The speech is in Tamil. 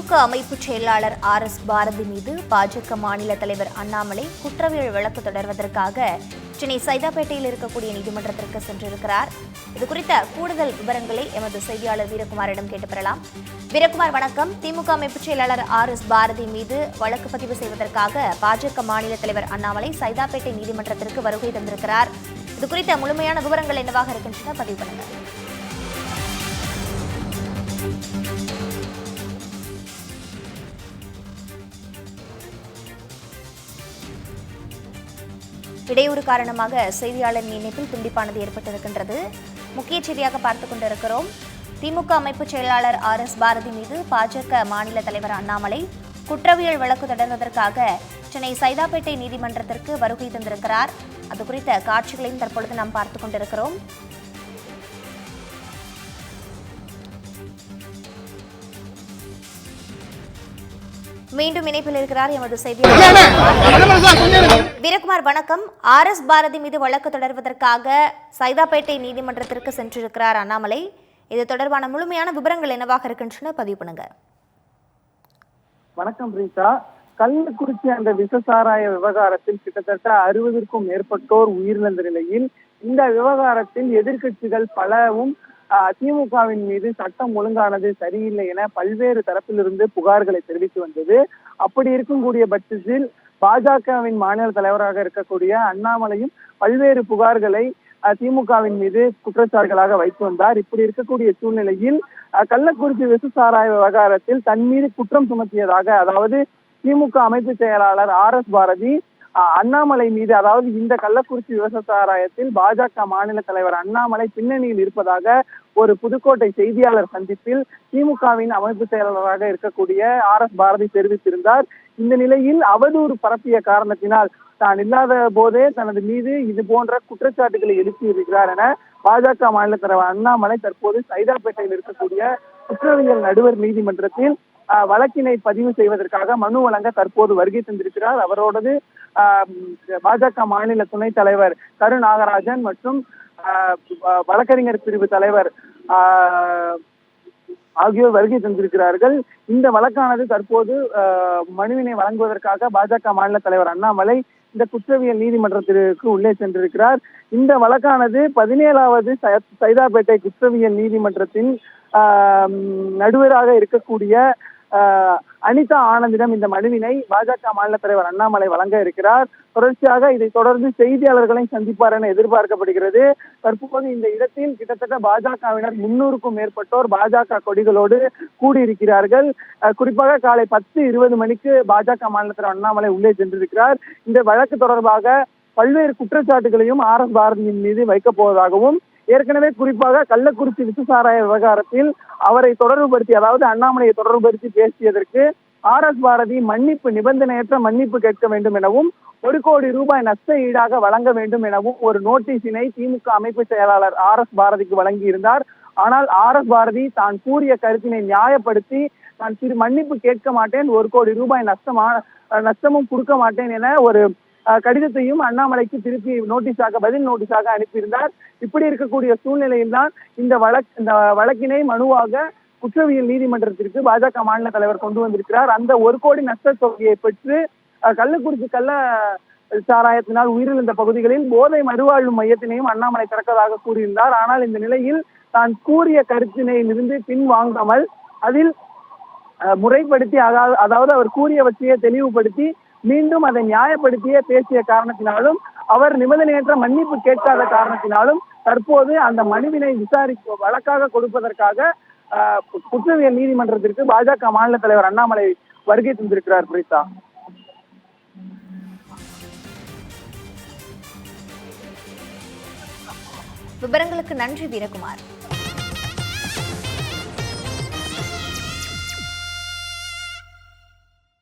திமுக அமைப்பு செயலாளர் RS பாரதி மீது பாஜக மாநில தலைவர் அண்ணாமலை குற்றவியல் வழக்கு தொடர்வதற்காக சென்னை சைதாப்பேட்டையில் இருக்கக்கூடிய நீதிமன்றத்திற்கு சென்றிருக்கிறார். இதுகுறித்த கூடுதல் விவரங்களை எமது செய்தியாளர் வீரகுமாரிடம் கேட்டு பெறலாம். வீரகுமார், வணக்கம். திமுக அமைப்பு செயலாளர் RS பாரதி மீது வழக்கு பதிவு செய்வதற்காக பாஜக மாநில தலைவர் அண்ணாமலை சைதாப்பேட்டை நீதிமன்றத்திற்கு வருகை தந்திருக்கிறார். இதுகுறித்த முழுமையான விவரங்கள் என்னவாக இருக்கின்றன பதிவு பண்ணுங்க. இடையூறு காரணமாக செய்தியாளரின் இணைப்பில் துண்டிப்பானது ஏற்பட்டிருக்கின்றது. முக்கிய செய்தியாக பார்த்துக் கொண்டிருக்கிறோம். திமுக அமைப்பு செயலாளர் RS பாரதி மீது பாஜக மாநில தலைவர் அண்ணாமலை குற்றவியல் வழக்கு தொடர்வதற்காக சென்னை சைதாப்பேட்டை நீதிமன்றத்திற்கு வருகை தந்திருக்கிறார். அது குறித்த காட்சிகளையும் தற்பொழுது நாம் பார்த்துக் கொண்டிருக்கிறோம். மீண்டும் இணைப்பில் இருக்கிறார் எமது செய்தியாளர் வீரகுமார். வணக்கம். RS பாரதி மீது வழக்கு தொடர்வதற்காக சைதாப்பேட்டை நீதிமன்றத்திற்கு சென்றிருக்கிறார் அண்ணாமலை. இது தொடர்பான முழுமையான விவரங்கள் என்னவாக இருக்கின்றன பதிவு பண்ணுங்க. வணக்கம் ரீதா. கள்ளக்குறிச்சி அந்த விஷசாராய விவகாரத்தில் கிட்டத்தட்ட 60க்கும் மேற்பட்டோர் உயிரிழந்த நிலையில் இந்த விவகாரத்தில் எதிர்க்கட்சிகள் பலவும் திமுகவின் மீது சட்டம் ஒழுங்கானது சரியில்லை என பல்வேறு தரப்பிலிருந்து புகார்களை தெரிவித்து வந்தது. அப்படி இருக்கக்கூடிய பட்சத்தில் பாஜகவின் மாநில தலைவராக இருக்கக்கூடிய அண்ணாமலையும் பல்வேறு புகார்களை திமுகவின் மீது குற்றச்சாட்டுகளாக வைத்து வந்தார். இப்படி இருக்கக்கூடிய சூழ்நிலையில் கள்ளக்குறிச்சி விஷசாராய விவகாரத்தில் தன் மீது குற்றம் சுமத்தியதாக, அதாவது திமுக அமைப்பு செயலாளர் RS பாரதி அண்ணாமலை மீது, அதாவது இந்த கள்ளக்குறிச்சி விவசாயத்தில் பாஜக மாநில தலைவர் அண்ணாமலை பின்னணியில் இருப்பதாக ஒரு புதுக்கோட்டை செய்தியாளர் சந்திப்பில் திமுகவின் அமைப்பு செயலாளராக இருக்கக்கூடிய RS பாரதி தெரிவித்திருந்தார். இந்த நிலையில் அவதூறு பரப்பிய காரணத்தினால் தான் இல்லாத போதே தனது மீது இது போன்ற குற்றச்சாட்டுகளை எழுப்பியிருக்கிறார் என பாஜக மாநில தலைவர் அண்ணாமலை தற்போது சைதாப்பேட்டையில் இருக்கக்கூடிய குற்றவியல் நடுவர் நீதிமன்றத்தில் வழக்கினை பதிவு செய்வதற்காக மனு வழங்க தற்போது வருகை தந்திருக்கிறார். அவரோடது பாஜக மாநில துணைத் தலைவர் கரு நாகராஜன் மற்றும் வழக்கறிஞர் பிரிவு தலைவர் ஆகியோர் வருகை தந்திருக்கிறார்கள். இந்த வழக்கானது தற்போது மனுவினை வழங்குவதற்காக பாஜக மாநில தலைவர் அண்ணாமலை இந்த குற்றவியல் நீதிமன்றத்திற்கு உள்ளே சென்றிருக்கிறார். இந்த வழக்கானது 17வது சைதாப்பேட்டை குற்றவியல் நீதிமன்றத்தின் நடுவராக இருக்கக்கூடிய அனிதா ஆனந்திடம் இந்த மனுவினை பாஜக மாநில தலைவர் அண்ணாமலை வழங்க இருக்கிறார். தொடர்ச்சியாக இதை தொடர்ந்து செய்தியாளர்களை சந்திப்பார் என எதிர்பார்க்கப்படுகிறது. தற்போது இந்த இடத்தில் கிட்டத்தட்ட பாஜகவினர் 300க்கும் மேற்பட்டோர் பாஜக கொடிகளோடு கூடியிருக்கிறார்கள். குறிப்பாக காலை 10:20 மணிக்கு பாஜக மாநில தலைவர் அண்ணாமலை உள்ளே சென்றிருக்கிறார். இந்த வழக்கு தொடர்பாக பல்வேறு குற்றச்சாட்டுகளையும் RS பாரதியின் மீது வைக்கப் போவதாகவும், ஏற்கனவே குறிப்பாக கள்ளக்குறிச்சி விஷசாராய விவகாரத்தில் அவரை தொடர்புபடுத்தி, அதாவது அண்ணாமலையை தொடர்புபடுத்தி பேசியதற்கு RS பாரதி நிபந்தனையற்ற மன்னிப்பு கேட்க வேண்டும் எனவும் 1 கோடி ரூபாய் நஷ்ட ஈடாக வழங்க வேண்டும் எனவும் ஒரு நோட்டீஸினை திமுக அமைப்பு செயலாளர் RS பாரதிக்கு வழங்கி இருந்தார். ஆனால் RS பாரதி தான் கூறிய கருத்தினை நியாயப்படுத்தி நான் மன்னிப்பு கேட்க மாட்டேன், 1 கோடி ரூபாய் நஷ்டமும் கொடுக்க மாட்டேன் என ஒரு கடிதத்தையும் அண்ணாமலைக்கு திருப்பி பதில் நோட்டீஸாக அனுப்பியிருந்தார். இப்படி இருக்கக்கூடிய சூழ்நிலையில் தான் இந்த வழக்கினை மனுவாக குற்றவியல் நீதிமன்றத்திற்கு பாஜக மாநில தலைவர் கொண்டு வந்திருக்கிறார். அந்த 1 கோடி நஷ்ட தொகையை பெற்று கள்ளக்குறிச்சி கள்ள சாராயத்தினால் உயிரிழந்த பகுதிகளில் போதை மறுவாழ்வு மையத்தினையும் அண்ணாமலை திறக்கதாக கூறியிருந்தார். ஆனால் இந்த நிலையில் தான் கூறிய கருத்தினையிலிருந்து பின்வாங்காமல் அதில் முறைப்படுத்தி, அதாவது அவர் கூறியவற்றையே தெளிவுபடுத்தி மீண்டும் அதை நியாயப்படுத்தியே பேசிய காரணத்தினாலும், அவர் நிபந்தனையற்ற மன்னிப்பு கேட்காத காரணத்தினாலும் தற்போது அந்த மனுவினை வழக்காக கொடுப்பதற்காக குற்றவியல் நீதிமன்றத்திற்கு பாஜக மாநில தலைவர் அண்ணாமலை வருகை தந்திருக்கிறார். பிரீதா, விவரங்களுக்கு நன்றி வீரகுமார்.